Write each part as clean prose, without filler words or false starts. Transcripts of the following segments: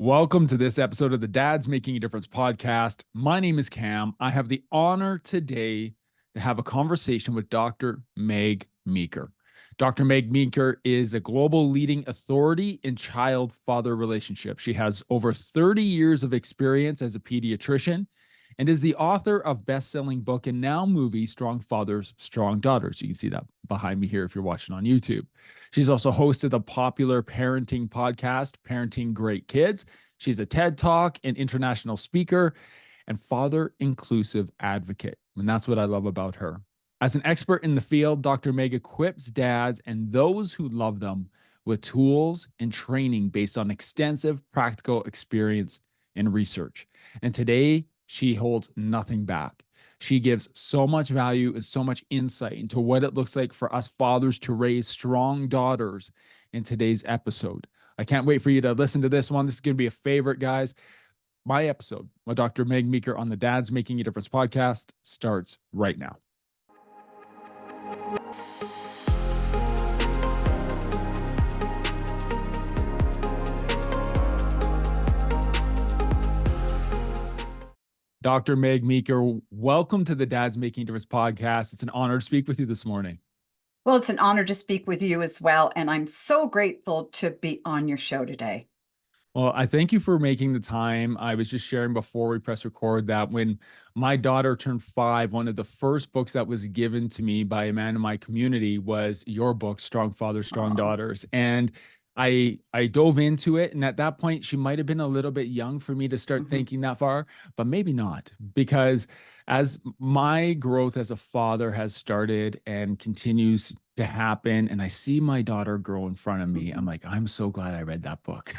Welcome to this episode of the Dad's Making a Difference podcast. My name is Cam. I have the honor today to have a conversation with Dr. Meg Meeker. Dr. Meg Meeker is a global leading authority in child-father relationships. She has over 30 years of experience as a pediatrician and is the author of best-selling book and now movie, Strong Fathers, Strong Daughters. You can see that behind me here if you're watching on YouTube. She's also hosted the popular parenting podcast, Parenting Great Kids. She's a TED Talk and international speaker and father inclusive advocate. And that's what I love about her. As an expert in the field, Dr. Meg equips dads and those who love them with tools and training based on extensive practical experience and research. And today, she holds nothing back. She gives so much value and so much insight into what it looks like for us fathers to raise strong daughters in today's episode. I can't wait for you to listen to this one. This is going to be a favorite, guys. My episode with Dr. Meg Meeker on the Dad's Making a Difference podcast starts right now. Dr. Meg Meeker, welcome to the Dad's Making a Difference podcast. It's an honor to speak with you this morning. Well, it's an honor to speak with you as well. And I'm so grateful to be on your show today. Well, I thank you for making the time. I was just sharing before we press record that when my daughter turned 5, one of the first books that was given to me by a man in my community was your book, Strong Fathers, Strong Daughters. And I dove into it. And at that point, she might have been a little bit young for me to start thinking that far, but maybe not. Because as my growth as a father has started and continues to happen, and I see my daughter grow in front of me, I'm like, I'm so glad I read that book.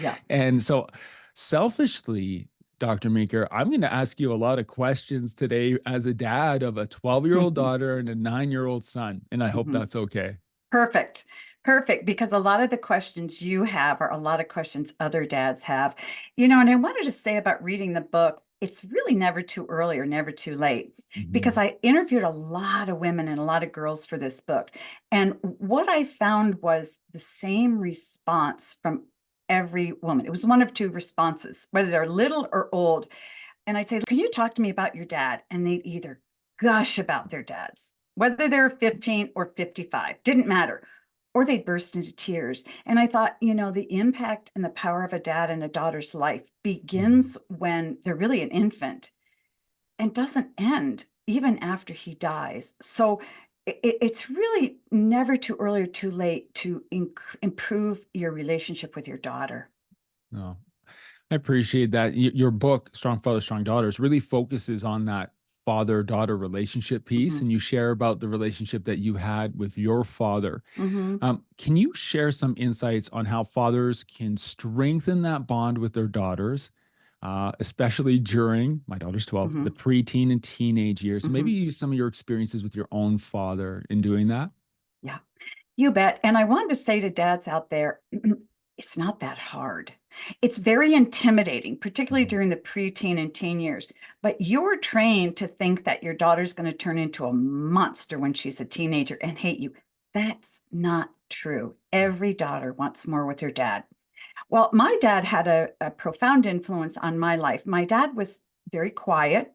Yeah. And so selfishly, Dr. Meeker, I'm going to ask you a lot of questions today as a dad of a 12-year-old daughter and a 9-year-old son. And I hope that's okay. Perfect. Perfect. Because a lot of the questions you have are a lot of questions other dads have. And I wanted to say about reading the book, it's really never too early or never too late, because I interviewed a lot of women and a lot of girls for this book. And what I found was the same response from every woman. It was one of two responses, whether they're little or old. And I'd say, can you talk to me about your dad? And they'd either gush about their dads, whether they're 15 or 55, didn't matter, or they burst into tears. And I thought, the impact and the power of a dad and a daughter's life begins when they're really an infant and doesn't end even after he dies. So it's really never too early or too late to improve your relationship with your daughter. No, I appreciate that. Your book, Strong Fathers, Strong Daughters, really focuses on that father-daughter relationship piece, and you share about the relationship that you had with your father. Can you share some insights on how fathers can strengthen that bond with their daughters, especially during, my daughter's 12, the preteen and teenage years? So maybe use some of your experiences with your own father in doing that. Yeah, you bet. And I wanted to say to dads out there, it's not that hard. It's very intimidating, particularly during the preteen and teen years. But you're trained to think that your daughter's going to turn into a monster when she's a teenager and hate you. That's not true. Every daughter wants more with her dad. Well, my dad had a profound influence on my life. My dad was very quiet,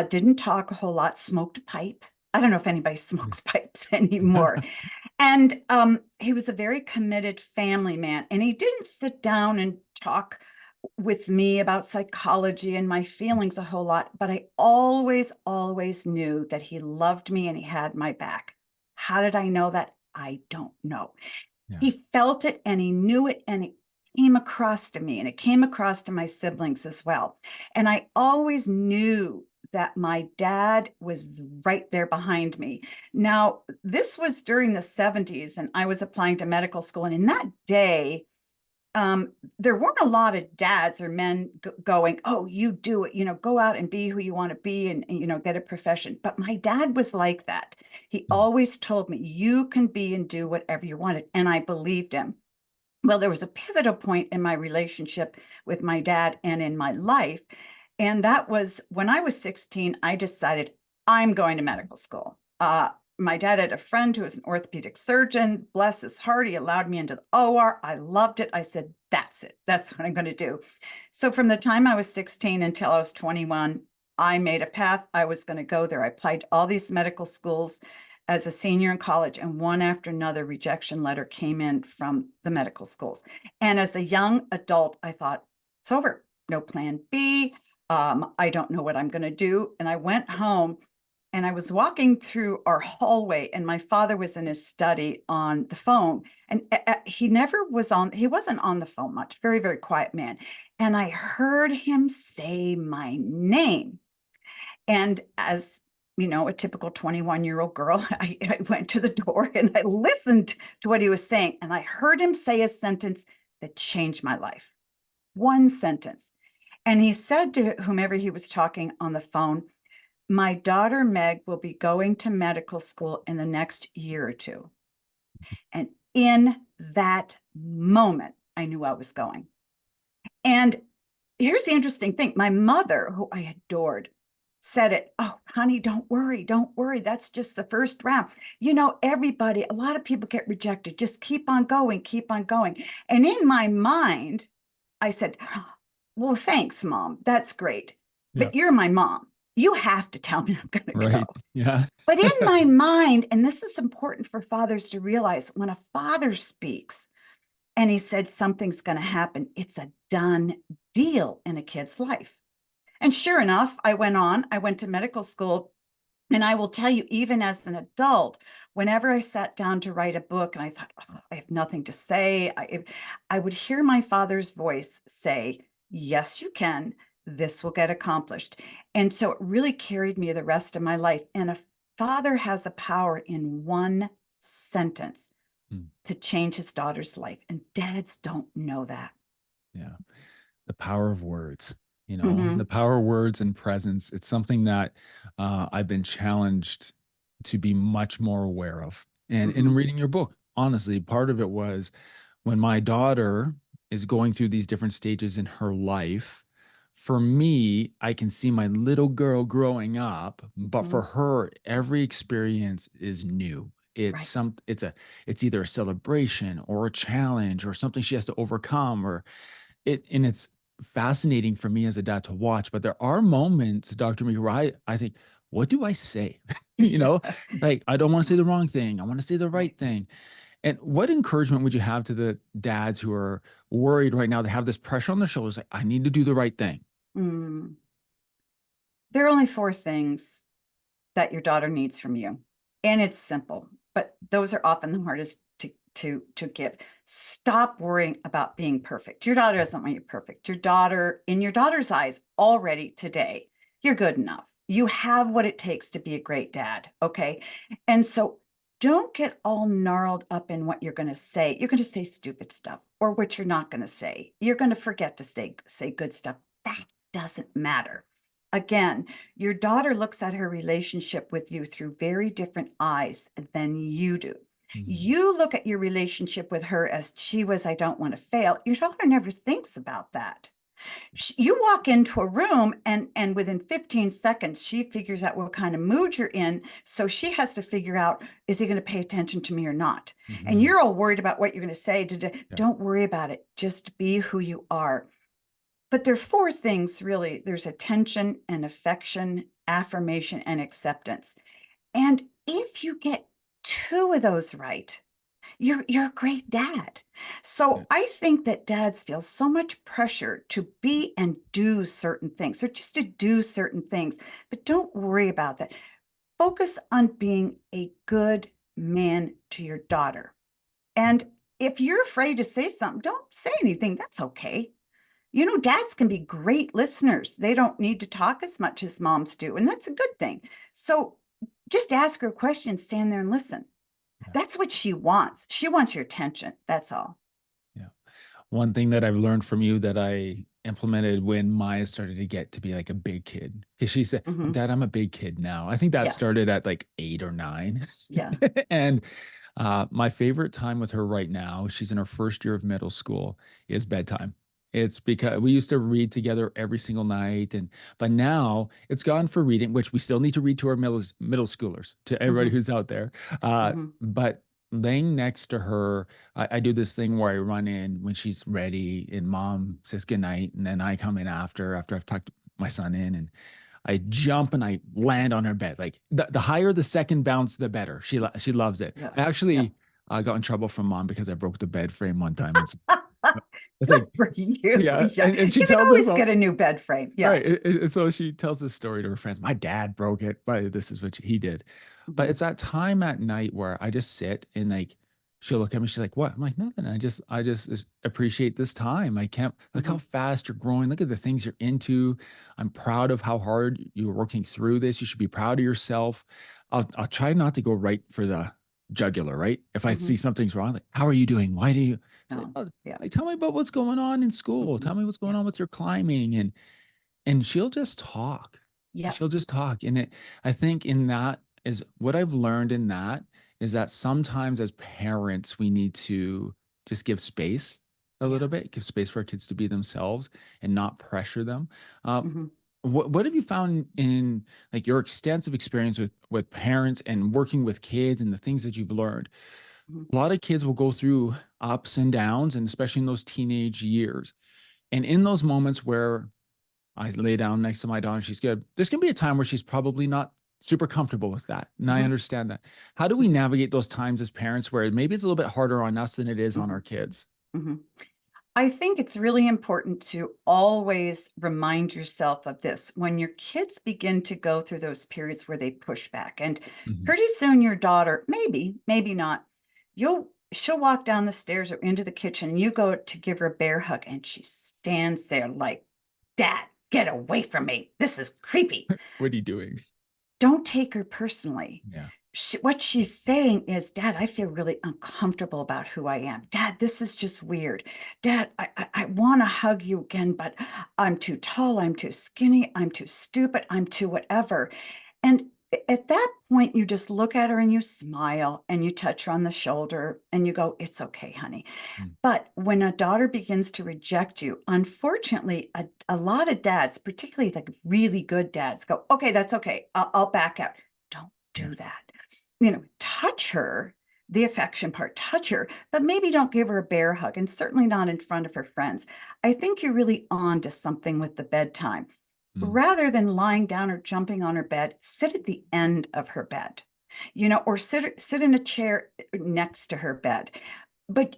didn't talk a whole lot, smoked a pipe. I don't know if anybody smokes pipes anymore. And he was a very committed family man. And he didn't sit down and talk with me about psychology and my feelings a whole lot. But I always, always knew that he loved me and he had my back. How did I know that? I don't know. Yeah. He felt it and he knew it, and it came across to me, and it came across to my siblings as well. And I always knew that my dad was right there behind me. Now, this was during the 70s, and I was applying to medical school. And in that day, there weren't a lot of dads or men going, oh, you do it, go out and be who you want to be and get a profession. But my dad was like that. He always told me, you can be and do whatever you wanted. And I believed him. Well, there was a pivotal point in my relationship with my dad and in my life. And that was when I was 16, I decided I'm going to medical school. my dad had a friend who was an orthopedic surgeon. Bless his heart, he allowed me into the OR. I loved it. I said, that's it. That's what I'm going to do. So from the time I was 16 until I was 21, I made a path. I was going to go there. I applied to all these medical schools as a senior in college, and one after another rejection letter came in from the medical schools. And as a young adult, I thought, it's over. No plan B. I don't know what I'm going to do. And I went home and I was walking through our hallway, and my father was in his study on the phone. And he wasn't on the phone much, very, very quiet man. And I heard him say my name. And as you know, a typical 21-year-old girl, I went to the door and I listened to what he was saying. And I heard him say a sentence that changed my life. One sentence. And he said to whomever he was talking on the phone, my daughter Meg will be going to medical school in the next year or two. And in that moment, I knew I was going. And here's the interesting thing. My mother, who I adored, said it. Oh, honey, don't worry. Don't worry. That's just the first round. You know, everybody, a lot of people get rejected. Just keep on going, keep on going. And in my mind, I said, well, thanks, Mom. That's great. Yeah. But you're my mom. You have to tell me I'm going to go. Right. Yeah. But in my mind, and this is important for fathers to realize, when a father speaks and he said something's going to happen, it's a done deal in a kid's life. And sure enough, I went to medical school. And I will tell you, even as an adult, whenever I sat down to write a book and I thought, oh, I have nothing to say, I would hear my father's voice say, yes, you can. This will get accomplished. And so it really carried me the rest of my life. And a father has a power in one sentence to change his daughter's life. And dads don't know that. Yeah. The power of words, Mm-hmm. the power of words and presence. It's something that I've been challenged to be much more aware of. And in Mm-hmm. reading your book, honestly, part of it was when my daughter is going through these different stages in her life. For me, I can see my little girl growing up, but Mm-hmm. for her, every experience is new. Right. It's either a celebration or a challenge or something she has to overcome, and it's fascinating for me as a dad to watch. But there are moments, Dr. Meeker, where I think, what do I say? Yeah. Like, I don't want to say the wrong thing. I want to say the Right. right thing. And what encouragement would you have to the dads who are worried right now? They have this pressure on their shoulders, like, I need to do the right thing. Mm. There are only four things that your daughter needs from you. And it's simple, but those are often the hardest to give. Stop worrying about being perfect. Your daughter doesn't want you perfect. Your daughter, in your daughter's eyes, already today, you're good enough. You have what it takes to be a great dad. Okay. And so don't get all gnarled up in what you're going to say. You're going to say stupid stuff or what you're not going to say. You're going to forget to say good stuff. That doesn't matter. Again, your daughter looks at her relationship with you through very different eyes than you do. Mhm. You look at your relationship with her as she was, I don't want to fail. Your daughter never thinks about that. You walk into a room and within 15 seconds, she figures out what kind of mood you're in. So she has to figure out, is he going to pay attention to me or not? And Mhm. you're all worried about what you're going to say. Yeah. Don't worry about it. Just be who you are. But there are four things really. There's attention and affection, affirmation, and acceptance. And if you get two of those right, you're a great dad. Yeah. So I think that dads feel so much pressure to be and do certain things or just to do certain things, but don't worry about that. Focus on being a good man to your daughter. And if you're afraid to say something, don't say anything. That's okay. You know, dads can be great listeners. They don't need to talk as much as moms do, and that's a good thing. So just ask her a question, stand there and listen. Yeah. That's what she wants. She wants your attention. That's all. Yeah. One thing that I've learned from you that I implemented when Maya started to get to be like a big kid, because she said, Hmm. Dad, I'm a big kid now. I think that Yeah. started at like 8 or 9. Yeah. And my favorite time with her right now, she's in her first year of middle school, is bedtime. It's because we used to read together every single night, but now it's gone for reading, which we still need to read to our middle schoolers, to everybody Hmm. who's out there. But laying next to her, I do this thing where I run in when she's ready, and mom says goodnight, and then I come in after I've tucked my son in, and I jump and I land on her bed. Like the higher the second bounce, the better. She loves it. Yeah. I Yeah. actually got in trouble from mom because I broke the bed frame one time. It's Good like, for you. yeah. Yeah. And she You can tells always herself, get a new bed frame. Yeah. right. So she tells this story to her friends. My dad broke it, but this is what he did. But Hmm. it's that time at night where I just sit and like, she'll look at me. She's like, "What?" I'm like, "Nothing. I just appreciate this time. I can't look how Hmm. fast you're growing. Look at the things you're into. I'm proud of how hard you're working through this. You should be proud of yourself." I'll try not to go right for the jugular, right? If I Hmm. see something's wrong, like, "How are you doing? Why do you?" Say, No. "Oh, Yeah. like, tell me about what's going on in school. Hmm. Tell me what's going Yeah. on with your climbing." And she'll just talk. Yeah. She'll just talk. And I think in that is what I've learned in that is that sometimes as parents, we need to just give space a Yeah. little bit, give space for our kids to be themselves and not pressure them. Uh, Hmm. what have you found in like your extensive experience with parents and working with kids and the things that you've learned? Hmm. A lot of kids will go through ups and downs, and especially in those teenage years. And in those moments where I lay down next to my daughter, she's good. There's going to be a time where she's probably not super comfortable with that. And I Hmm. understand that. How do we Hmm. navigate those times as parents where maybe it's a little bit harder on us than it is on Hmm. our kids? Hmm. I think it's really important to always remind yourself of this when your kids begin to go through those periods where they push back. And Mhm. pretty soon your daughter, maybe not, she'll walk down the stairs or into the kitchen and you go to give her a bear hug and she stands there like, Dad, get away from me. This is creepy. What are you doing? Don't take her personally. Yeah. What she's saying is, Dad, I feel really uncomfortable about who I am. Dad, this is just weird. Dad, I want to hug you again, but I'm too tall, I'm too skinny, I'm too stupid, I'm too whatever. And at that point, you just look at her and you smile and you touch her on the shoulder and you go, It's okay, honey. Mm. But when a daughter begins to reject you, unfortunately, a lot of dads, particularly like really good dads, go, Okay, that's okay. I'll back out. Don't Yeah. do that. Touch her, the affection part, touch her, but maybe don't give her a bear hug and certainly not in front of her friends. I think you're really on to something with the bedtime. Mm. Rather than lying down or jumping on her bed, sit at the end of her bed, or sit in a chair next to her bed. But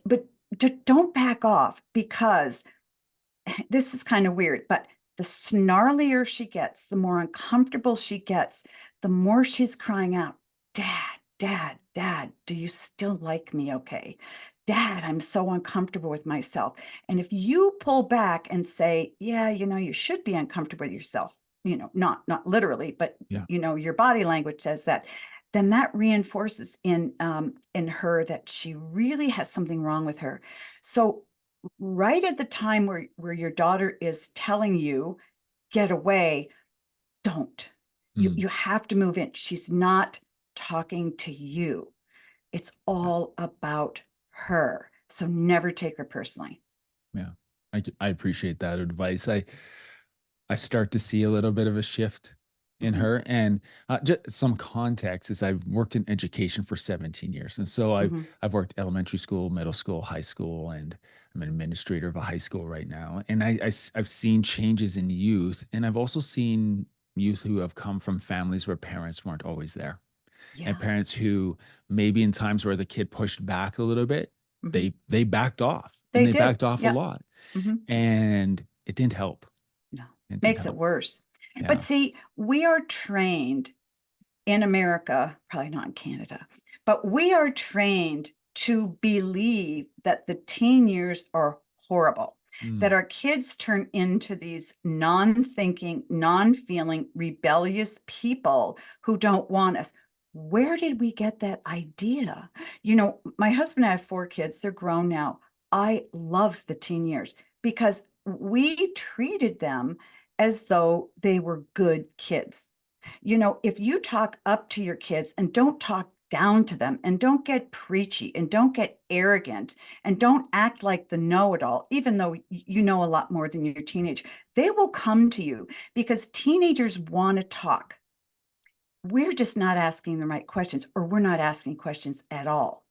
don't back off because this is kind of weird, but the snarlier she gets, the more uncomfortable she gets, the more she's crying out, Dad, Dad, Dad, do you still like me? Okay. Dad, I'm so uncomfortable with myself. And if you pull back and say, yeah, you should be uncomfortable with yourself, not literally, but Yeah. your body language says that, then that reinforces in her that she really has something wrong with her. So right at the time where your daughter is telling you get away, don't. you Mm. you have to move in. She's not talking to you. It's Yeah. all about her, so never take her personally. Yeah. I appreciate that advice. I start to see a little bit of a shift in Hmm. her. And just some context is I've worked in education for 17 years. And so Hmm. I've worked elementary school, middle school, high school, and I'm an administrator of a high school right now. And I've seen changes in youth. And I've also seen youth who have come from families where parents weren't always there, and Yeah. parents who maybe in times where the kid pushed back a little bit, Hmm. they backed off, and They they did. backed off a Yeah. lot. Hmm. And it didn't help. No, It didn't makes it help. worse. But Yeah. see, we are trained in America, probably not in Canada, but we are trained to believe that the teen years are horrible, Mm. that our kids turn into these non thinking, non feeling, rebellious people who don't want us. Where did we get that idea? My husband and I have 4 kids, they're grown now. I love the teen years because we treated them as though they were good kids. If you talk up to your kids and don't talk down to them, and don't get preachy, and don't get arrogant, and don't act like the know-it-all, even though you know a lot more than your teenager. They will come to you because teenagers want to talk. We're just not asking the right questions, or we're not asking questions at all.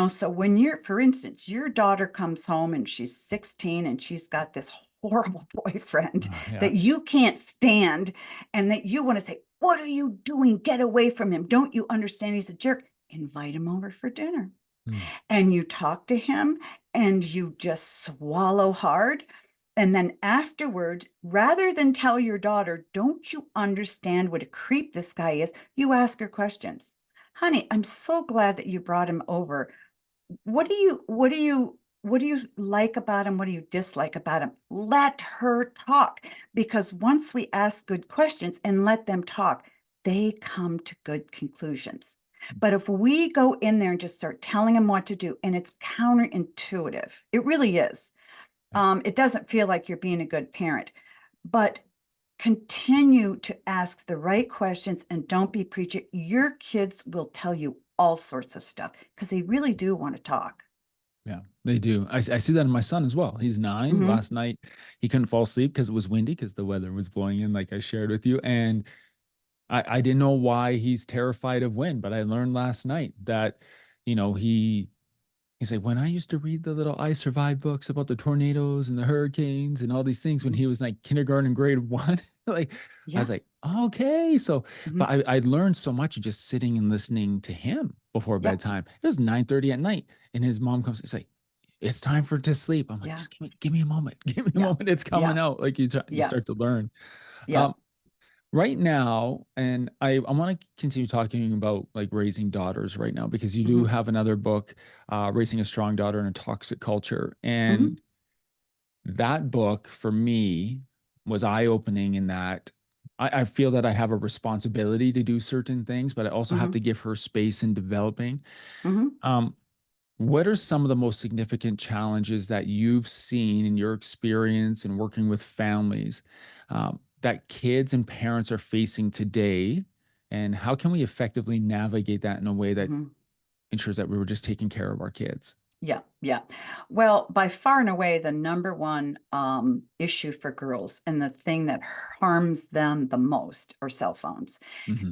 So when for instance, your daughter comes home and she's 16 and she's got this horrible boyfriend Yeah. that you can't stand, and that you want to say, what are you doing? Get away from him. Don't you understand he's a jerk? Invite him over for dinner. Mm. And you talk to him and you just swallow hard. And then afterwards, rather than tell your daughter, don't you understand what a creep this guy is? You ask her questions. Honey, I'm so glad that you brought him over. What do you like about him? What do you dislike about him? Let her talk, because once we ask good questions and let them talk, they come to good conclusions. But if we go in there and just start telling them what to do, and it's counterintuitive, it really is. Yeah. It doesn't feel like you're being a good parent, but continue to ask the right questions and don't be preachy. Your kids will tell you all sorts of stuff because they really do want to talk. Yeah, they do. I see that in my son as well. He's 9. Hmm. Last night, he couldn't fall asleep because it was windy, because the weather was blowing in, like I shared with you. And I didn't know why he's terrified of wind, but I learned last night that, he's like, when I used to read the little I Survived books about the tornadoes and the hurricanes and all these things when he was like kindergarten, grade 1, like I Yeah. was like, okay. So, Hmm. but I learned so much just sitting and listening to him before Yep. bedtime. It was 9:30 at night, and his mom comes. He's like, it's time for to sleep. I'm like, Yeah. just give me a moment. Give me a Yeah. moment. It's Yeah. coming out. Like you Yeah. start to learn. Yeah. Um, right now, and I want to continue talking about like raising daughters right now, because you do Hmm. have another book, Raising a Strong Daughter in a Toxic Culture. Hmm. And that book for me was eye-opening in that I feel that I have a responsibility to do certain things, but I also have Hmm. to give her space in developing. Hmm. Um, what are some of the most significant challenges that you've seen in your experience in working with families, that kids and parents are facing today? And how can we effectively navigate that in a way that Hmm. ensures that we were just taking care of our kids? Yeah. Yeah. Well, by far and away, the number one issue for girls, and the thing that harms them the most, are cell phones. Hmm.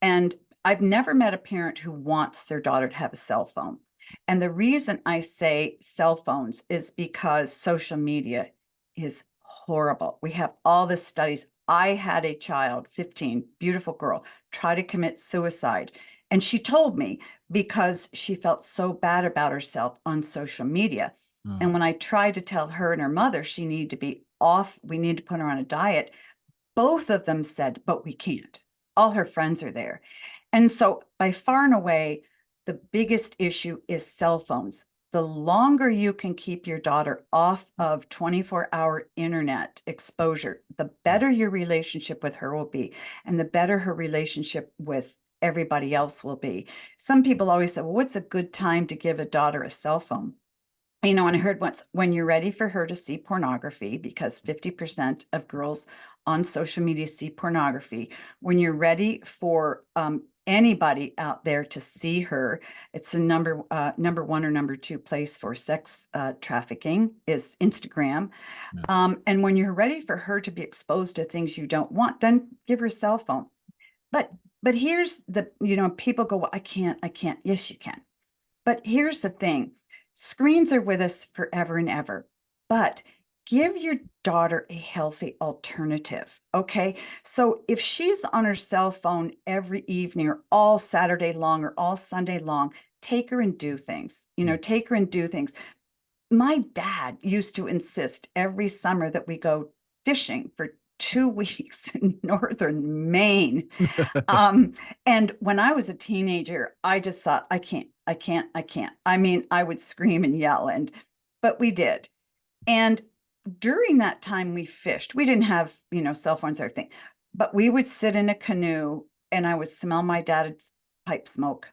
And I've never met a parent who wants their daughter to have a cell phone. And the reason I say cell phones is because social media is horrible. We have all the studies. I had a child, 15, beautiful girl, try to commit suicide. And she told me, because she felt so bad about herself on social media. And Oh, when I tried to tell her and her mother she needed to be off, we need to put her on a diet, both of them said, but we can't. All her friends are there. And so, by far and away, the biggest issue is cell phones. The longer you can keep your daughter off of 24-hour internet exposure, the yeah. better your relationship with her will be, and the better her relationship with everybody else will be. Some people always say, well, what's a good time to give a daughter a cell phone? And I heard once, when you're ready for her to see pornography, because 50% of girls on social media see pornography. When you're ready for anybody out there to see her, it's the number one or number two place for sex trafficking is Instagram. Yeah. And when you're ready for her to be exposed to things you don't want, then give her a cell phone. But here's people go, well, I can't. Yes, you can. But here's the thing, screens are with us forever and ever, but give your daughter a healthy alternative. Okay. So if she's on her cell phone every evening or all Saturday long or all Sunday long, take her and do things, Mm. take her and do things. My dad used to insist every summer that we go fishing for 2 weeks in northern Maine. Um, and when I was a teenager, I just thought, I can't, I can't, I can't. I mean, I would scream and yell, but we did. And during that time we fished. We didn't have, cell phones or anything, but we would sit in a canoe and I would smell my dad's pipe smoke.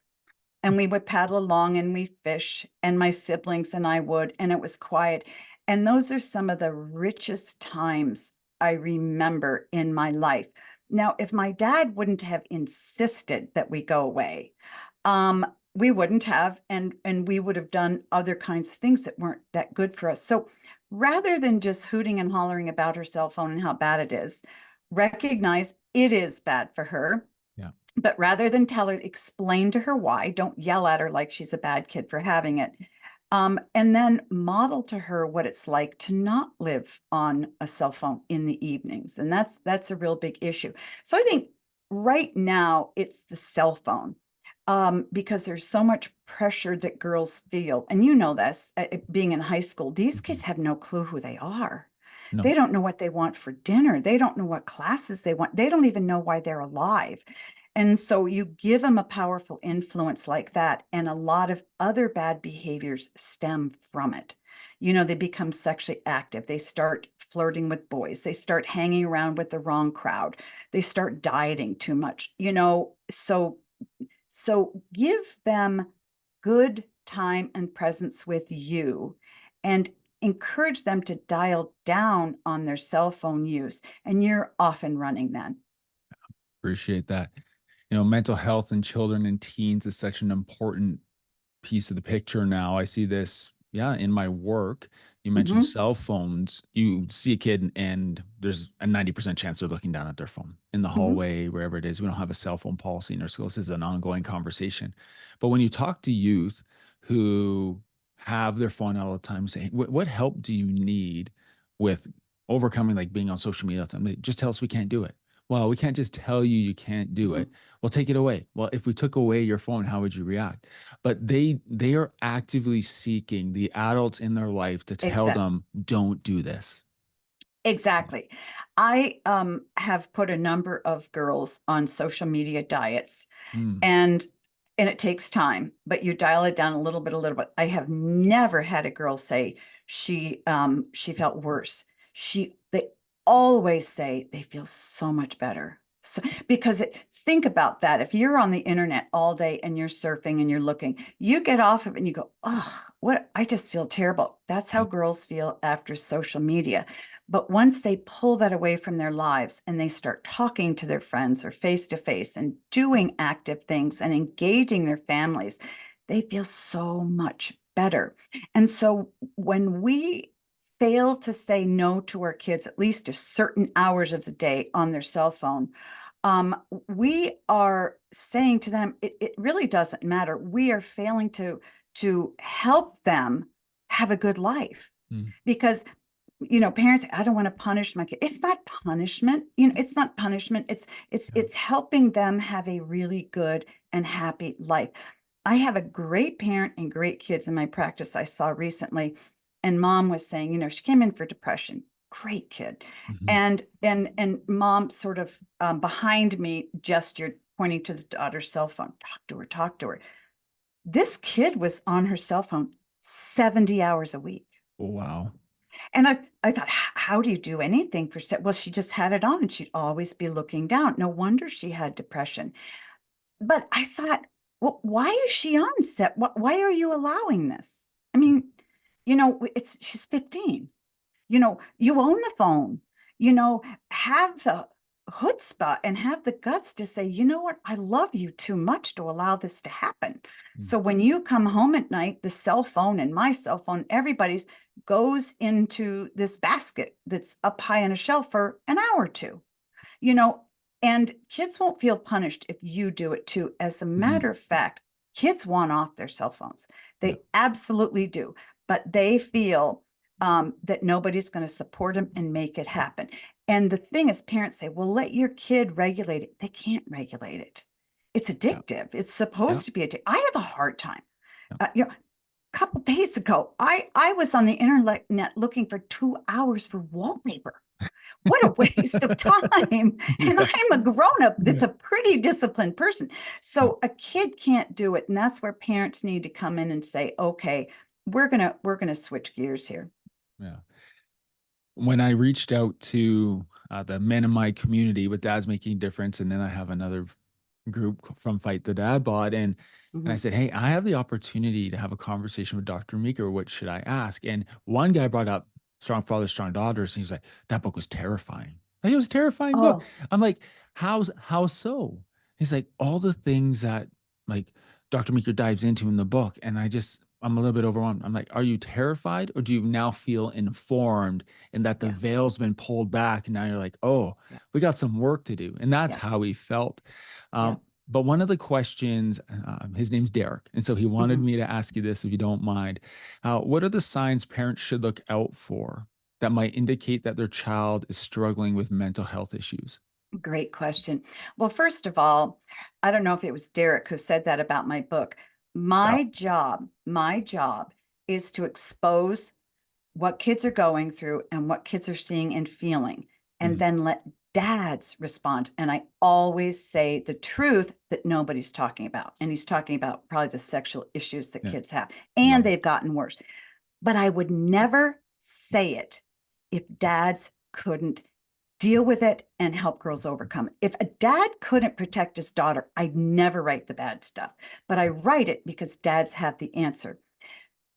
And we would paddle along and we fish, and my siblings and I would, and it was quiet. And those are some of the richest times I remember in my life. Now, if my dad wouldn't have insisted that we go away, um, we wouldn't have, and we would have done other kinds of things that weren't that good for us. So rather than just hooting and hollering about her cell phone and how bad it is, recognize it is bad for her. Yeah. But rather than tell her, explain to her why. Don't yell at her like she's a bad kid for having it. And then model to her what it's like to not live on a cell phone in the evenings. And that's a real big issue. So I think right now it's the cell phone, because there's so much pressure that girls feel. And you know this, being in high school, these Mhm. kids have no clue who they are. No. They don't know what they want for dinner. They don't know what classes they want. They don't even know why they're alive. And so you give them a powerful influence like that, and a lot of other bad behaviors stem from it. They become sexually active. They start flirting with boys. They start hanging around with the wrong crowd. They start dieting too much. So give them good time and presence with you, and encourage them to dial down on their cell phone use. And you're off and running then. Appreciate that. Mental health in children and teens is such an important piece of the picture now. I see this, yeah, in my work. You mentioned Mhm, cell phones. You see a kid and there's a 90% chance they're looking down at their phone in the mhm, hallway, wherever it is. We don't have a cell phone policy in our schools. This is an ongoing conversation. But when you talk to youth who have their phone all the time, say, what help do you need with overcoming like being on social media all the time? They just tell us we can't do it. Well, we can't just tell you you can't do mhm. it. Well, take it away. Well, if we took away your phone, how would you react? But they are actively seeking the adults in their life to tell Exactly. them, "Don't do this." Exactly. I have put a number of girls on social media diets, Mm, and it takes time, but you dial it down a little bit. I have never had a girl say she felt worse. They always say they feel so much better. So, because think about that. If you're on the internet all day and you're surfing and you're looking, you get off of it and you go, oh, what, I just feel terrible. That's how yeah, girls feel after social media. But once they pull that away from their lives and they start talking to their friends or face to face and doing active things and engaging their families, they feel so much better. And so when we fail to say no to our kids, at least to certain hours of the day on their cell phone, we are saying to them, it really doesn't matter. We are failing to help them have a good life, mm, because parents, I don't want to punish my kid. It's not punishment. It's not punishment. yeah, It's helping them have a really good and happy life. I have a great parent and great kids in my practice I saw recently, and mom was saying, she came in for depression. Great kid. mhm. And mom sort of, behind me, gestured, pointing to the daughter's cell phone. Talk to her, talk to her. This kid was on her cell phone 70 hours a week. Wow. And I thought, how do you do anything for well, she just had it on and she'd always be looking down. No wonder she had depression. But I thought, well, why is she on set? Why are you allowing this? I mean, it's she's 15. You own the phone, you know, have the chutzpah and have the guts to say, you know what, I love you too much to allow this to happen. Mm, So when you come home at night, the cell phone and my cell phone, everybody's goes into this basket that's up high on a shelf for an hour or two, you know, and kids won't feel punished if you do it too. As a mhm. matter of fact, kids want off their cell phones. Yeah, They absolutely do, but they feel that nobody's going to support them and make it happen. And the thing is, parents say, well, let your kid regulate it. They can't regulate it. It's yeah, addictive. It's yeah, supposed to be addictive. I have a hard time. yeah. A couple days ago, I was on the internet looking for 2 hours for wallpaper. What a waste of time. And Yeah, I'm a grown up yeah, that's a pretty disciplined person. yeah, So a kid can't do it. And that's where parents need to come in and say, okay, we're gonna switch gears here. yeah. When I reached out to the men in my community with Dads Making a Difference, and then I have another group from Fight the Dad Bod, and I Mhm. said, "Hey, I have the opportunity to have a conversation with Dr. Meeker. What should I ask?" And one guy brought up Strong Fathers, Strong Daughters, and he's like, "That book was terrifying. Like, it was a terrifying book." Oh, I'm like, "How so?" He's like, "All the things that like." Dr. Meeker dives into in the book. And I'm a little bit overwhelmed. I'm like, are you terrified, or do you now feel informed and that the Yeah. veil's been pulled back? And now you're like, oh, Yeah. we got some work to do. And that's Yeah. how he felt. Yeah. But one of the questions, his name's Derek. And so he wanted Mhm. me to ask you this, if you don't mind. What are the signs parents should look out for that might indicate that their child is struggling with mental health issues? Great question. Well, first of all, I don't know if it was Derek who said that about my book. Yeah. My job is to expose what kids are going through and what kids are seeing and feeling, and Mhm. then let dads respond. And I always say the truth that nobody's talking about. And he's talking about probably the sexual issues that Yeah. kids have, and Love it. they've gotten worse. But I would never say it if dads couldn't deal with it and help girls overcome it. If a dad couldn't protect his daughter, I'd never write the bad stuff, but I write it because dads have the answer.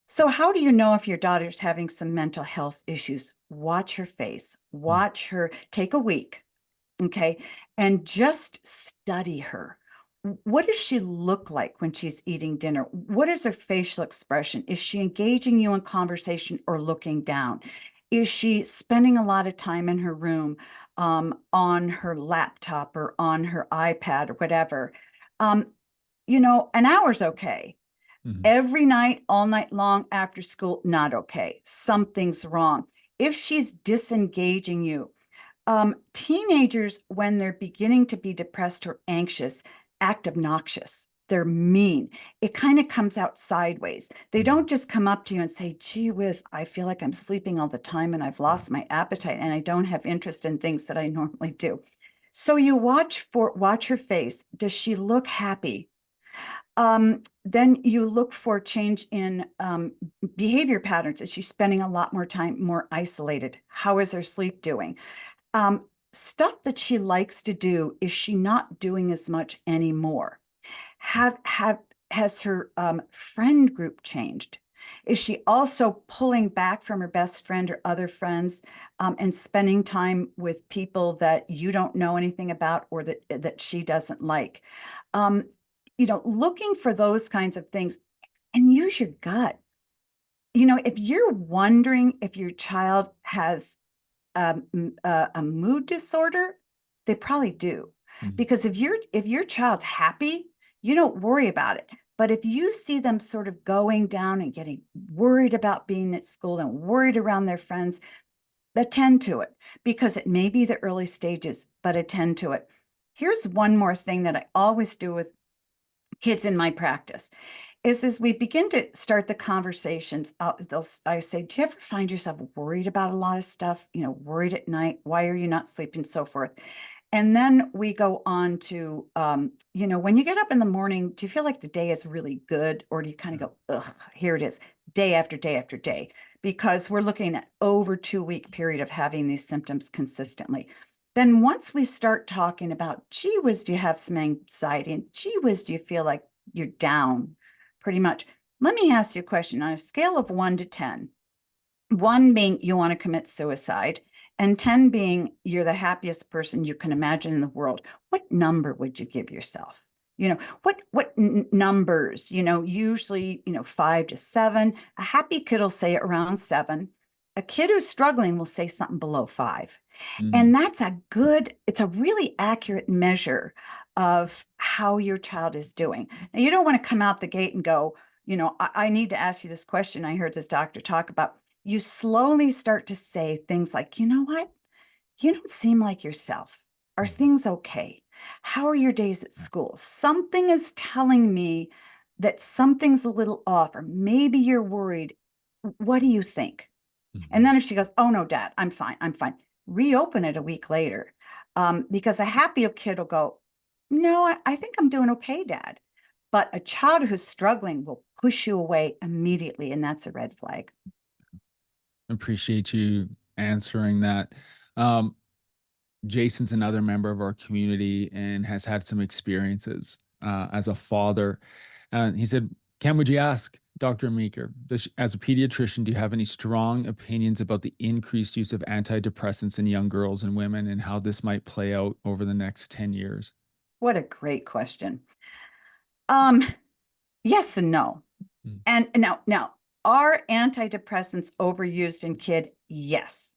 So, how do you know if your daughter's having some mental health issues? Watch her face, Mm. watch her, take a week, okay, and just study her. What does she look like when she's eating dinner? What is her facial expression? Is she engaging you in conversation or looking down? Is she spending a lot of time in her room, on her laptop or on her iPad or whatever? Um, an hour's okay. Mhm. Every night, all night long after school, not okay. Something's wrong. If she's disengaging you, teenagers, when they're beginning to be depressed or anxious, act obnoxious. They're mean. It kind of comes out sideways. They Mhm. don't just come up to you and say, gee whiz, I feel like I'm sleeping all the time and I've Yeah. lost my appetite and I don't have interest in things that I normally do. So you watch her face. Does she look happy? Then you look for change in behavior patterns. Is she spending a lot more time more isolated? How is her sleep doing? Stuff that she likes to do, is she not doing as much anymore? Have Has her friend group changed? Is she also pulling back from her best friend or other friends, and spending time with people that you don't know anything about or that she doesn't like? Looking for those kinds of things, and use your gut. If you're wondering if your child has a mood disorder, they probably do. Mhm. Because if your child's happy, you don't worry about it. But if you see them sort of going down and getting worried about being at school and worried around their friends, attend to it, because it may be the early stages, but attend to it. Here's one more thing that I always do with kids in my practice is as we begin to start the conversations, I say, do you ever find yourself worried about a lot of stuff? Worried at night? Why are you not sleeping? So forth. And then we go on to, when you get up in the morning, do you feel like the day is really good? Or do you kind of go, ugh, here it is, day after day after day? Because we're looking at over 2 week period of having these symptoms consistently. Then once we start talking about, gee whiz, do you have some anxiety? And gee whiz, do you feel like you're down pretty much? Let me ask you a question on a scale of 1 to 10, 1 being you want to commit suicide, and 10 being you're the happiest person you can imagine in the world. What number would you give yourself? What numbers? Usually, 5 to 7. A happy kid will say around 7. A kid who's struggling will say something below 5. Mhm. And it's a really accurate measure of how your child is doing. Now, you don't want to come out the gate and go, I need to ask you this question. I heard this doctor talk about. You slowly start to say things like, you know what? You don't seem like yourself. Are Mhm. things okay? How are your days at school? Something is telling me that something's a little off, or maybe you're worried. What do you think? And Mhm. then if she goes, oh no, dad, I'm fine, I'm fine, reopen it a week later. Because a happy kid will go, no, I think I'm doing okay, dad. But a child who's struggling will push you away immediately, and that's a red flag. Appreciate you answering that. Um, Jason's another member of our community and has had some experiences as a father. He said, Ken, would you ask Dr. Meeker, as a pediatrician, do you have any strong opinions about the increased use of antidepressants in young girls and women and how this might play out over the next 10 years? What a great question. Um, Yes and no. Mm. And now, are antidepressants overused in kid? Yes.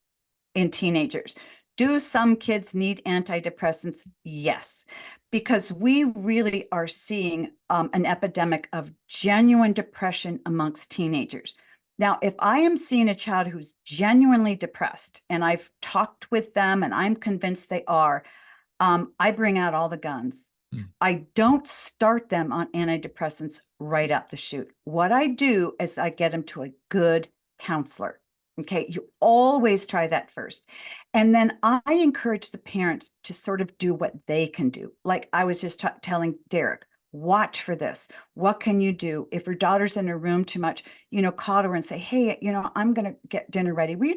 In teenagers. Do some kids need antidepressants? Yes, because we really are seeing an epidemic of genuine depression amongst teenagers. Now, if I am seeing a child who's genuinely depressed and I've talked with them and I'm convinced they are, I bring out all the guns. Mm. I don't start them on antidepressants right out the chute. What I do is I get them to a good counselor. Okay, you always try that first. And then I encourage the parents to sort of do what they can do. Like I was just telling Derek, watch for this. What can you do? If your daughter's in her room too much, call her and say, hey, I'm going to get dinner ready. Will you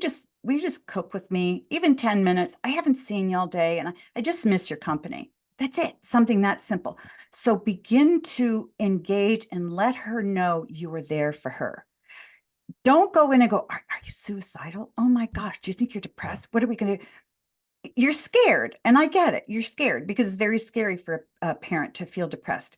just cook with me? Even 10 minutes. I haven't seen you all day and I just miss your company. That's it. Something that simple. So begin to engage and let her know you are there for her. Don't go in and go, are you suicidal? Oh my gosh, do you think you're Yeah. depressed? What are we going to do? You're scared. And I get it. You're scared because it's very scary for a parent to feel depressed.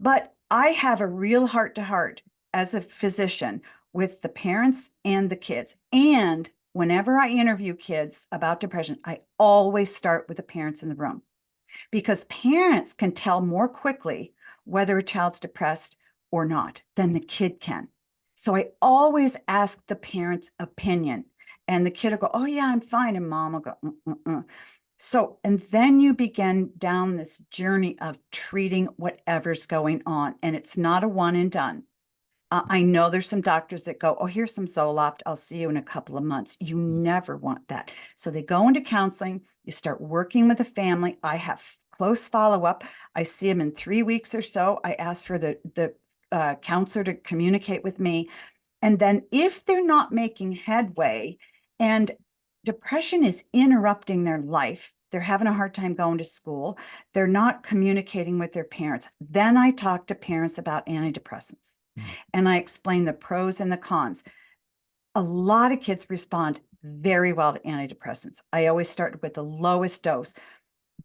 But I have a real heart to heart as a physician with the parents and the kids. And whenever I interview kids about depression, I always start with the parents in the room because parents can tell more quickly whether a child's depressed or not than the kid can. So I always ask the parent's opinion, and the kid will go, oh, yeah, I'm fine. And mom will go, mm. So, and then you begin down this journey of treating whatever's going on. And it's not a one and done. I know there's some doctors that go, oh, here's some Zoloft. I'll see you in a couple of months. You never want that. So they go into counseling. You start working with the family. I have close follow up. I see them in 3 weeks or so. I ask for the counselor to communicate with me. And then if they're not making headway and depression is interrupting their life, they're having a hard time going to school, they're not communicating with their parents, then I talk to parents about antidepressants. Mm. And I explain the pros and the cons. A lot of kids respond very well to antidepressants. I always start with the lowest dose,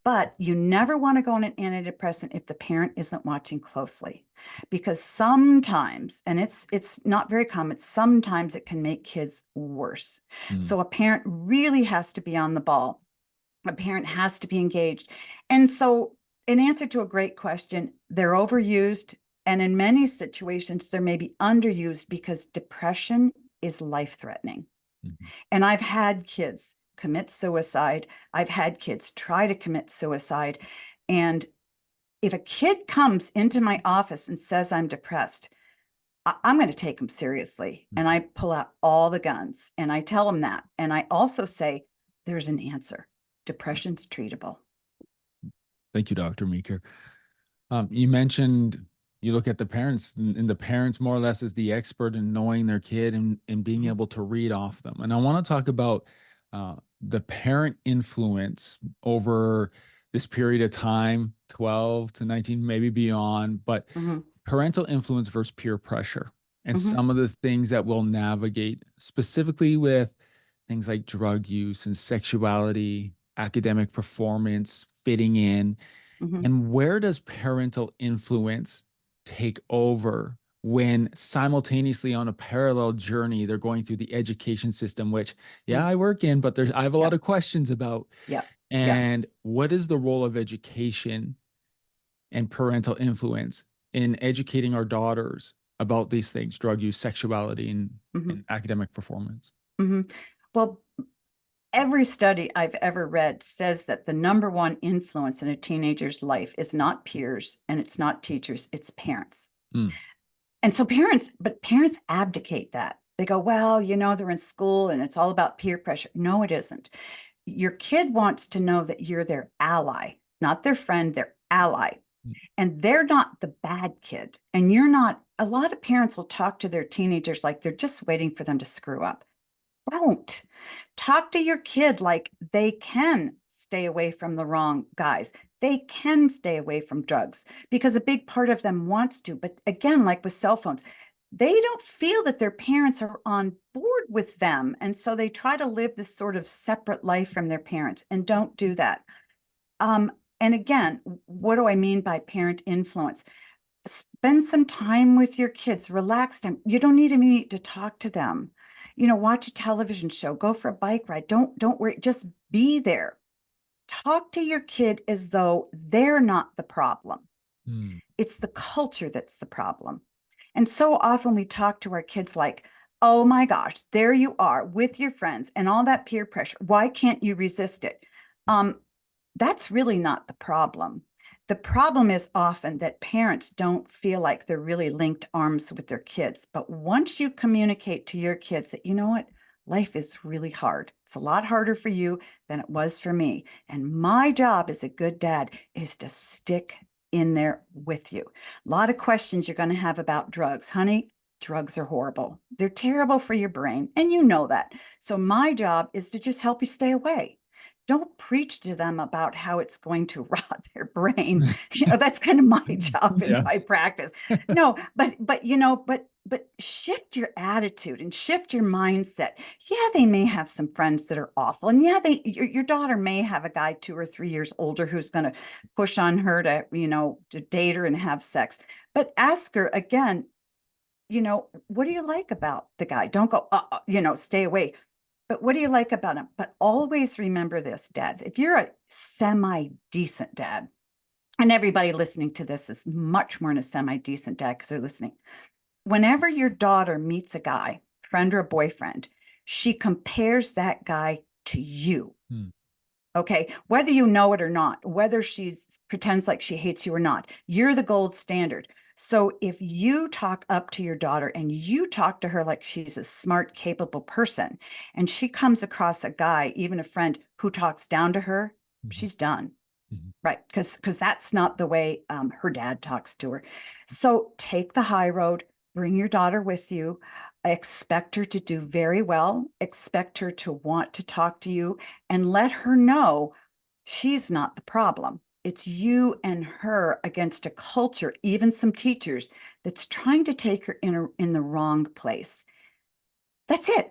but you never want to go on an antidepressant if the parent isn't watching closely, because sometimes, and it's not very common, sometimes it can make kids worse. Mm. So a parent really has to be on the ball. A parent has to be engaged. And so, in answer to a great question, they're overused. And in many situations, they're maybe underused because depression is life threatening. Mhm. And I've had kids commit suicide. I've had kids try to commit suicide. And if a kid comes into my office and says, I'm depressed, I'm going to take them seriously. And Mhm. I pull out all the guns and I tell them that. And I also say, there's an answer. Depression's treatable. Thank you, Dr. Meeker. You mentioned you look at the parents, and the parents more or less is the expert in knowing their kid and being Mhm. able to read off them. And I want to talk about the parent influence over this period of time, 12 to 19, maybe beyond, but Mhm. parental influence versus peer pressure and Mhm. some of the things that we'll navigate specifically with things like drug use and sexuality, academic performance, fitting in, Mhm. and where does parental influence take over when simultaneously on a parallel journey they're going through the education system, which, yeah, Mhm. I work in, but I have a lot Yep. of questions about. Yep. Yep. And what is the role of education and parental influence in educating our daughters about these things, drug use, sexuality, Mhm. and academic performance? Mhm. Well, every study I've ever read says that the number one influence in a teenager's life is not peers and it's not teachers, it's parents. Mm. And so but parents abdicate that. They go, well, they're in school and it's all about peer pressure. No, it isn't. Your kid wants to know that you're their ally, not their friend, their ally. And they're not the bad kid. And you're not, a lot of parents will talk to their teenagers like they're just waiting for them to screw up. Don't talk to your kid like they can stay away from the wrong guys. They can stay away from drugs because a big part of them wants to. But again, like with cell phones, they don't feel that their parents are on board with them. And so they try to live this sort of separate life from their parents and don't do that. And again, what do I mean by parent influence? Spend some time with your kids, relax them. You don't need to talk to them. Watch a television show, go for a bike ride. Don't worry, just be there. Talk to your kid as though they're not the problem. Mm. It's the culture that's the problem. And so often we talk to our kids like, oh my gosh, there you are with your friends and all that peer pressure. Why can't you resist it? That's really not the problem. The problem is often that parents don't feel like they're really linked arms with their kids. But once you communicate to your kids that, you know what, life is really hard. It's a lot harder for you than it was for me. And my job as a good dad is to stick in there with you. A lot of questions you're going to have about drugs. Honey, drugs are horrible. They're terrible for your brain. And you know that. So my job is to just help you stay away. Don't preach to them about how it's going to rot their brain. That's kind of my job in Yeah. my practice. No, but shift your attitude and shift your mindset. Yeah, they may have some friends that are awful. And yeah, your daughter may have a guy 2 or 3 years older who's going to push on her to date her and have sex. But ask her again, what do you like about the guy? Don't go, stay away. But what do you like about him? But always remember this, dads. If you're a semi-decent dad, and everybody listening to this is much more than a semi-decent dad because they're listening. Whenever your daughter meets a guy, friend or a boyfriend, she compares that guy to you. Mm. Okay, whether you know it or not, whether she's pretends like she hates you or not, you're the gold standard. So if you talk up to your daughter and you talk to her like she's a smart, capable person, and she comes across a guy, even a friend who talks down to her, Mhm. she's done. Mhm. Right, because that's not the way her dad talks to her. So take the high road, bring your daughter with you. I expect her to do very well, expect her to want to talk to you, and let her know she's not the problem. It's you and her against a culture, even some teachers, that's trying to take her in the wrong place. That's it.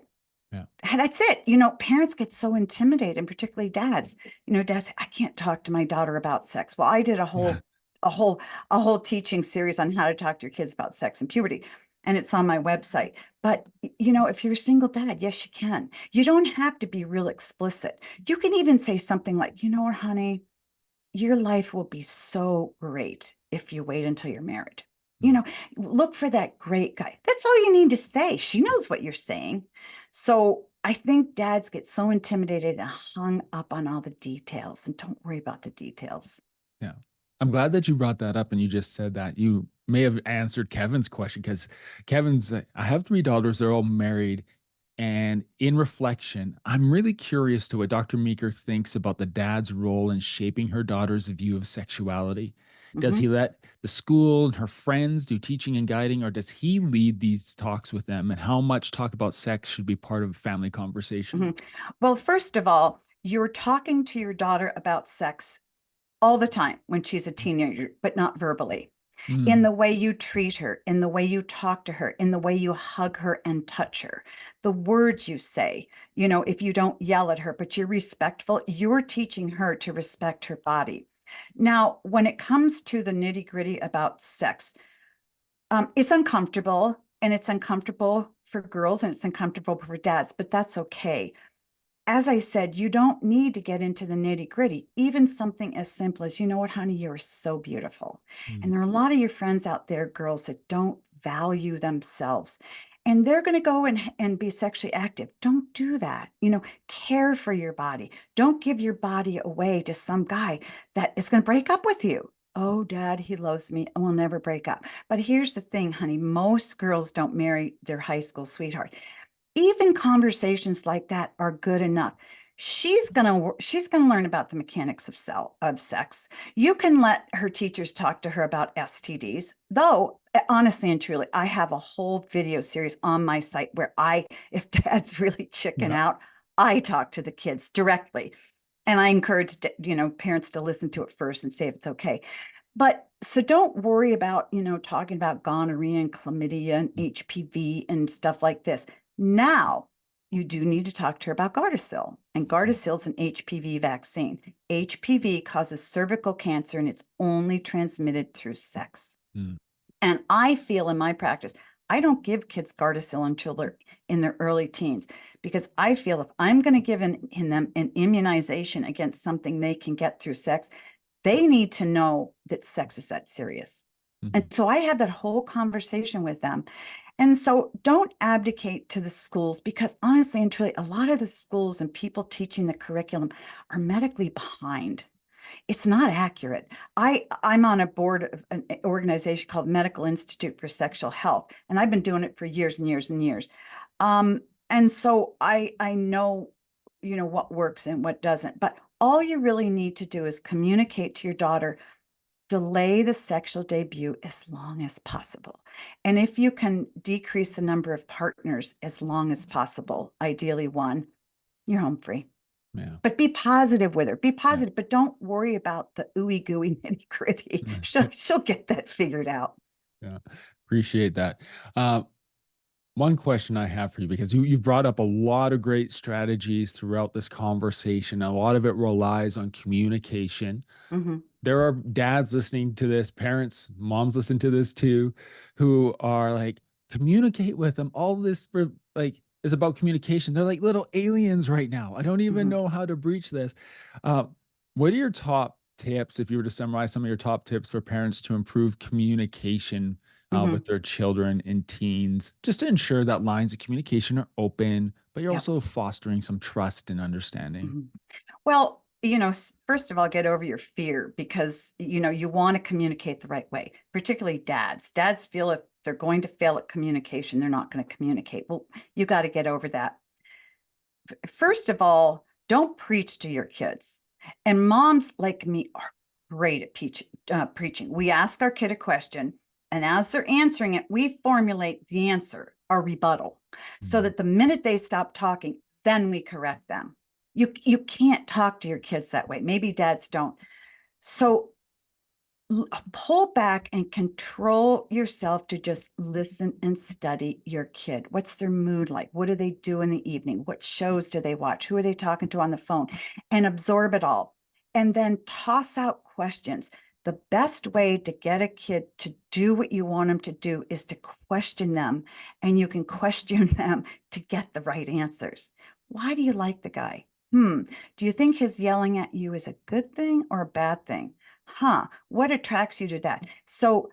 Yeah. That's it. Parents get so intimidated, and particularly dads. Dads, I can't talk to my daughter about sex. Well, I did a Yeah. whole, a whole, a whole teaching series on how to talk to your kids about sex and puberty, and it's on my website. But if you're a single dad, yes, you can. You don't have to be real explicit. You can even say something like, you know what, honey, your life will be so great if you wait until you're married. You Mm. know, look for that great guy. That's all you need to say. She knows what you're saying. So I think dads get so intimidated and hung up on all the details, and don't worry about the details. Yeah. I'm glad that you brought that up and you just said that. You may have answered Kevin's question because I have three daughters. They're all married. And in reflection, I'm really curious to what Dr. Meeker thinks about the dad's role in shaping her daughter's view of sexuality. Does Mhm. he let the school and her friends do teaching and guiding, or does he lead these talks with them? And how much talk about sex should be part of family conversation? Mhm. Well, first of all, you're talking to your daughter about sex all the time when she's a teenager, but not verbally. In Mm. the way you treat her, in the way you talk to her, in the way you hug her and touch her, the words you say. If you don't yell at her, but you're respectful, you're teaching her to respect her body. Now, when it comes to the nitty gritty about sex, it's uncomfortable, and it's uncomfortable for girls and it's uncomfortable for dads, but that's okay. As I said, you don't need to get into the nitty gritty. Even something as simple as, you know what, honey, you're so beautiful. And Mm. there are a lot of your friends out there, girls, that don't value themselves. And they're going to go and be sexually active. Don't do that. Care for your body. Don't give your body away to some guy that is going to break up with you. Oh, dad, he loves me and we'll never break up. But here's the thing, honey, most girls don't marry their high school sweetheart. Even conversations like that are good enough. She's gonna learn about the mechanics of sex. You can let her teachers talk to her about STDs, though honestly and truly, I have a whole video series on my site where if dad's really chicken Yeah. out, I talk to the kids directly. And I encourage parents to listen to it first and say if it's okay. But so don't worry about, talking about gonorrhea and chlamydia and HPV and stuff like this. Now, you do need to talk to her about Gardasil. And Gardasil is an HPV vaccine. HPV causes cervical cancer and it's only transmitted through sex. Mm. And I feel in my practice, I don't give kids Gardasil until they're in their early teens, because I feel if I'm going to give in them an immunization against something they can get through sex, they need to know that sex is that serious. And so I had that whole conversation with them. And so don't abdicate to the schools, because honestly and truly, a lot of the schools and people teaching the curriculum are medically behind. It's not accurate. I'm on a board of an organization called Medical Institute for Sexual Health, and I've been doing it for years and years and years. And so I know, what works and what doesn't. But all you really need to do is communicate to your daughter, delay the sexual debut as long as possible. And if you can decrease the number of partners as long as possible, ideally one, you're home free. Yeah. But be positive with her. Be positive, but don't worry about the ooey gooey nitty gritty. She'll get that figured out. Yeah. Appreciate that. One question I have for you, because you've brought up a lot of great strategies throughout this conversation. A lot of it relies on communication. Mm-hmm. There are dads listening to this, parents, moms listen to this too, who are like, communicate with them. All this is about communication. They're like little aliens right now. I don't even Mm-hmm. know how to breach this. Uh, what are your top tips, if you were to summarize some of your top tips for parents to improve communication Mm-hmm. with their children and teens, just to ensure that lines of communication are open, but you're Yep. also fostering some trust and understanding? Mm-hmm. Well, first of all, get over your fear, because, you want to communicate the right way, particularly dads. Dads feel if they're going to fail at communication, they're not going to communicate. Well, you got to get over that. First of all, don't preach to your kids. And moms like me are great at preaching. We ask our kid a question, and as they're answering it, we formulate the answer, our rebuttal, so that the minute they stop talking, then we correct them. You can't talk to your kids that way. Maybe dads don't. So pull back and control yourself to just listen and study your kid. What's their mood like? What do they do in the evening? What shows do they watch? Who are they talking to on the phone? And absorb it all. And then toss out questions. The best way to get a kid to do what you want them to do is to question them. And you can question them to get the right answers. Why do you like the guy? Do you think his yelling at you is a good thing or a bad thing? What attracts you to that? So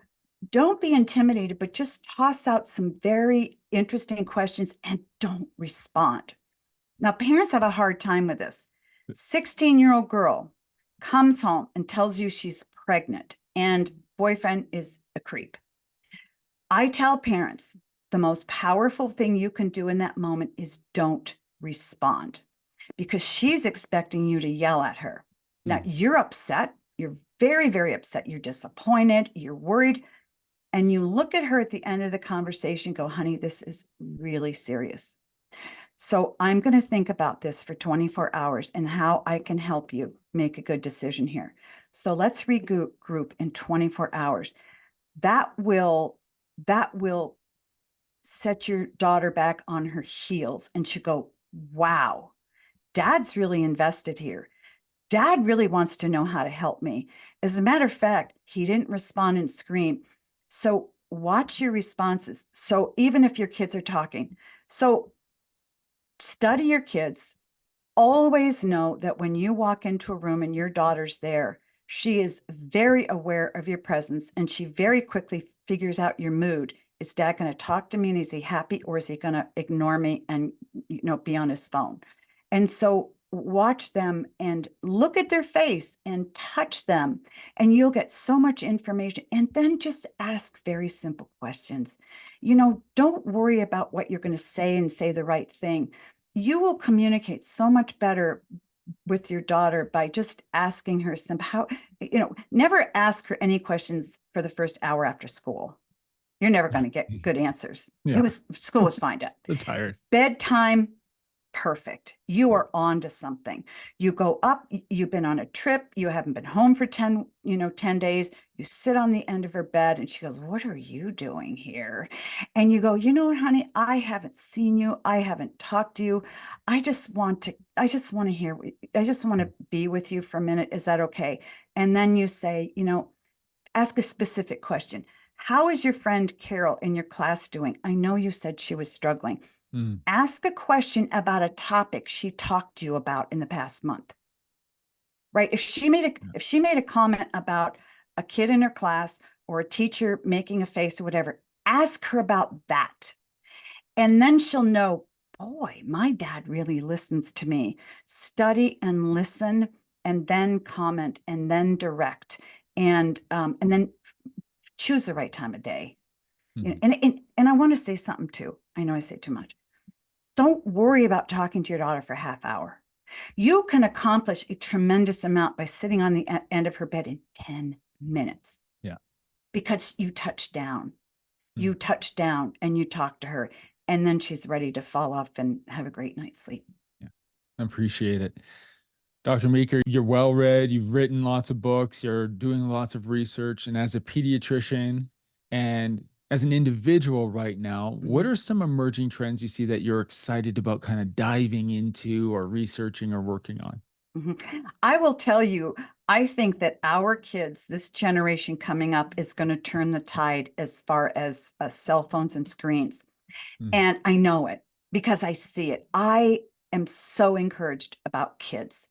don't be intimidated, but just toss out some very interesting questions and don't respond. Now, parents have a hard time with this. 16-year-old girl comes home and tells you she's pregnant and boyfriend is a creep. I tell parents the most powerful thing you can do in that moment is don't respond, because she's expecting you to yell at her. Now, you're upset. You're very, very upset. You're disappointed. You're worried. And you look at her at the end of the conversation, go, honey, this is really serious. So I'm going to think about this for 24 hours and how I can help you make a good decision here. So let's regroup in 24 hours. That will set your daughter back on her heels, and she'll go, wow, dad's really invested here. Dad really wants to know how to help me. As a matter of fact, he didn't respond and scream. So watch your responses. So even if your kids are talking, so study your kids. Always know that when you walk into a room and your daughter's there, she is very aware of your presence, and she very quickly figures out your mood. Is dad going to talk to me, and is he happy, or is he going to ignore me and be on his phone? And so watch them and look at their face and touch them, and you'll get so much information. And then just ask very simple questions. Don't worry about what you're going to say and say the right thing. You will communicate so much better with your daughter by just asking her never ask her any questions for the first hour after school. You're never going to get good answers. Yeah. School was fine. They're tired. Bedtime, perfect. You are on to something. You go up, you've been on a trip, you haven't been home for 10 days. You sit on the end of her bed and she goes, what are you doing here? And you go, you know what, honey, I haven't seen you. I haven't talked to you. I just want to be with you for a minute. Is that okay? And then you say, ask a specific question. How is your friend Carol in your class doing? I know you said she was struggling. Mm. Ask a question about a topic she talked to you about in the past month. Right? If she made a comment about a kid in her class or a teacher making a face or whatever, ask her about that. And then she'll know, boy, my dad really listens to me. Study and listen, and then comment, and then direct, and then choose the right time of day. You know, Mhm. and I want to say something too. I know I say too much. Don't worry about talking to your daughter for a half hour. You can accomplish a tremendous amount by sitting on the end of her bed in 10 minutes Yeah. because you touch down. You Mm. touch down and you talk to her, and then she's ready to fall off and have a great night's sleep. Yeah. I appreciate it. Dr. Meeker, you're well read. You've written lots of books. You're doing lots of research. And as a pediatrician and as an individual right now, what Mhm. are some emerging trends you see that you're excited about kind of diving into or researching or working on? Mhm. I will tell you, I think that our kids, this generation coming up, is going to turn the tide as far as cell phones and screens. Mm. And I know it because I see it. I am so encouraged about kids.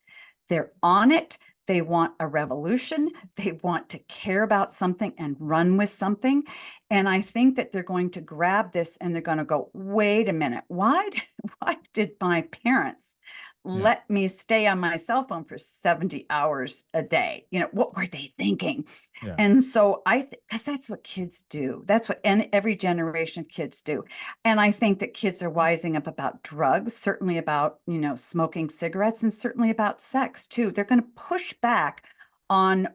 They're on it. They want a revolution. They want to care about something and run with something. And I think that they're going to grab this and they're going to go, wait a minute, why did my parents Yeah. let me stay on my cell phone for 70 hours a day? You know, what were they thinking? Yeah. And so because that's what kids do. That's what every generation of kids do. And I think that kids are wising up about drugs, certainly about, smoking cigarettes, and certainly about sex too. They're going to push back on,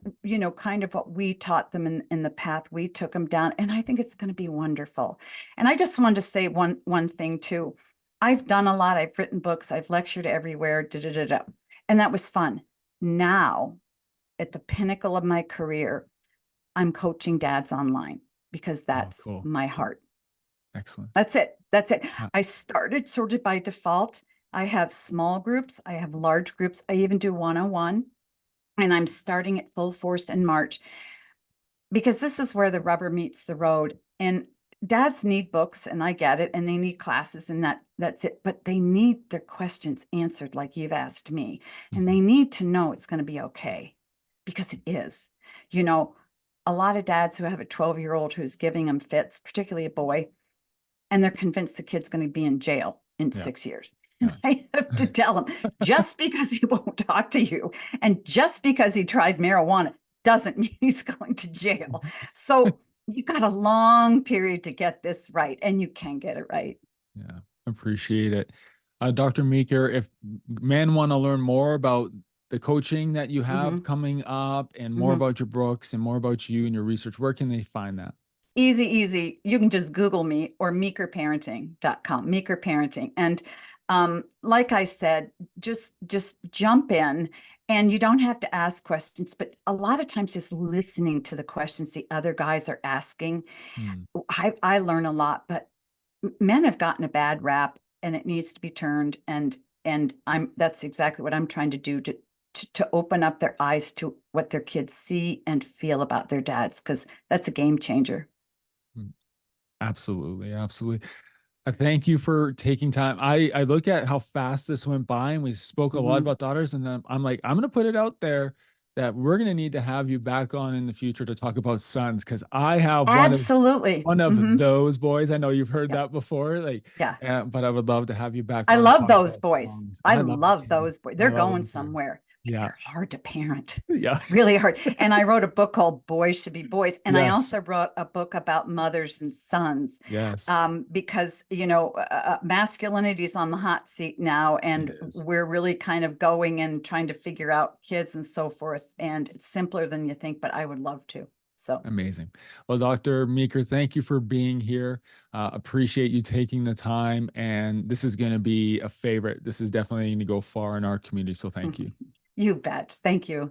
kind of what we taught them in the path we took them down. And I think it's going to be wonderful. And I just wanted to say one thing too. I've done a lot. I've written books. I've lectured everywhere. Da, da, da, da. And that was fun. Now, at the pinnacle of my career, I'm coaching dads online because Oh, that's cool. my heart. Excellent. That's it. That's it. Yeah. I started sort of by default. I have small groups, I have large groups. I even do one-on-one, and I'm starting at full force in March because this is where the rubber meets the road. And dads need books, and I get it, and they need classes, and that's it. But they need their questions answered like you've asked me, and Mhm. they need to know it's going to be okay because it is. You know, a lot of dads who have a 12-year-old who's giving them fits, particularly a boy, and they're convinced the kid's going to be in jail in Yeah. 6 years. And Yeah. I have to tell them, just because he won't talk to you and just because he tried marijuana doesn't mean he's going to jail. So you got a long period to get this right, and you can get it right. Yeah. Appreciate it. Dr. Meeker, if men want to learn more about the coaching that you have Mhm, coming up and more mhm. about your books and more about you and your research, where can they find that? Easy, easy. You can just Google me or meekerparenting.com, Meeker Parenting. And like I said, just jump in, and you don't have to ask questions, but a lot of times just listening to the questions the other guys are asking, Hmm. I learn a lot. But men have gotten a bad rap, and it needs to be turned. And that's exactly what I'm trying to do to open up their eyes to what their kids see and feel about their dads, because that's a game changer. Hmm. Absolutely. Absolutely. I thank you for taking time. I look at how fast this went by and we spoke a lot Mhm. about daughters, and then I'm like, I'm gonna put it out there that we're gonna need to have you back on in the future to talk about sons because I have Absolutely. one of Mhm. those boys. I know you've heard Yeah. that before, like, Yeah. but I would love to have you back I on to love talk those about boys. songs. I I love them love too. those boys. I They're love going them too. somewhere. Yeah. They're hard to parent. Yeah. Really hard. And I wrote a book called Boys Should Be Boys. And I Yes. also wrote a book about mothers and sons, Yes. because, masculinity is on the hot seat now. It And is. we're really kind of going and trying to figure out kids and so forth. And it's simpler than you think, but I would love to. So, Amazing. Well, Dr. Meeker, thank you for being here. Appreciate you taking the time. And this is going to be a favorite. This is definitely going to go far in our community. So thank you. you bet. Thank you.